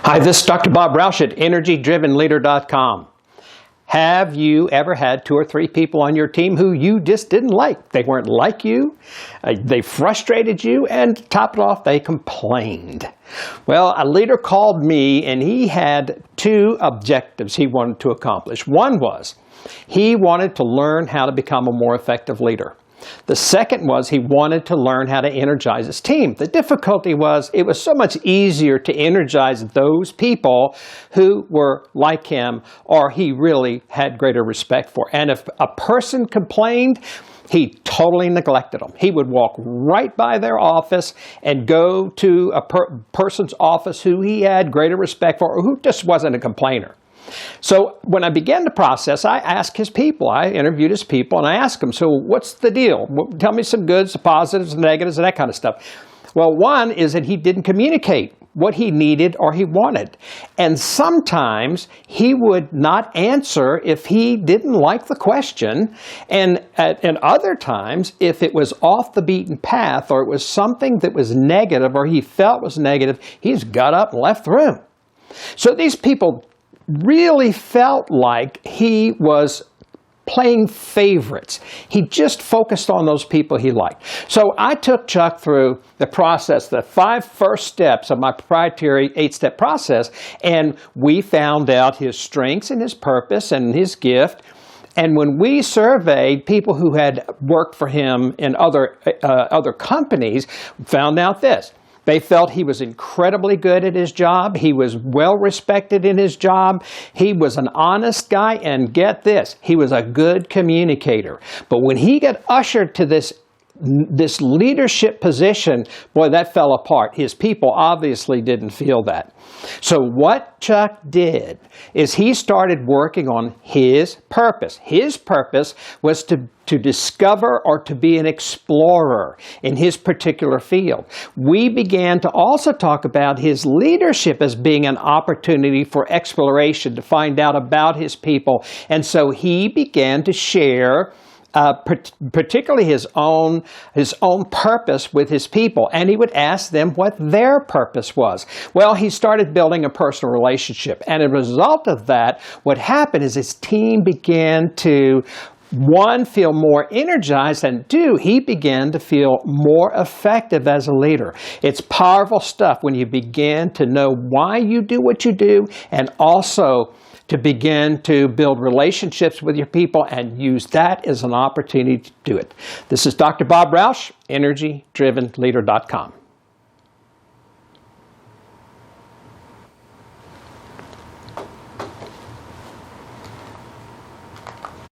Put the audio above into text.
Hi, this is Dr. Bob Roush at EnergyDrivenLeader.com. Have you ever had 2 or 3 people on your team who you just didn't like? They weren't like you, they frustrated you, and to top it off, they complained. Well, a leader called me and he had 2 objectives he wanted to accomplish. One was he wanted to learn how to become a more effective leader. The second was he wanted to learn how to energize his team. The difficulty was it was so much easier to energize those people who were like him or he really had greater respect for. And if a person complained, he totally neglected them. He would walk right by their office and go to a person's office who he had greater respect for or who just wasn't a complainer. So when I began the process, I asked his people, I interviewed his people, and I asked them, so what's the deal? Tell me some goods, positives, negatives, and that kind of stuff. Well, one is that he didn't communicate what he needed or he wanted. And sometimes he would not answer if he didn't like the question. And other times, if it was off the beaten path or it was something that was negative or he felt was negative, he just got up and left the room. So these people really felt like he was playing favorites. He just focused on those people he liked. So I took Chuck through the process, the 5 first steps of my proprietary 8-step process, and we found out his strengths and his purpose and his gift. And when we surveyed people who had worked for him in other companies, found out this. They felt he was incredibly good at his job. He was well respected in his job. He was an honest guy, and get this, he was a good communicator. But when he got ushered to this leadership position, boy, that fell apart. His people obviously didn't feel that. So what Chuck did is he started working on his purpose. His purpose was to discover or to be an explorer in his particular field. We began to also talk about his leadership as being an opportunity for exploration, to find out about his people. And so he began to share particularly his own purpose with his people, and he would ask them what their purpose was. Well, he started building a personal relationship, and as a result of that, what happened is his team began to, 1, feel more energized, and 2, he began to feel more effective as a leader. It's powerful stuff when you begin to know why you do what you do, and also to begin to build relationships with your people and use that as an opportunity to do it. This is Dr. Bob Roush, EnergyDrivenLeader.com.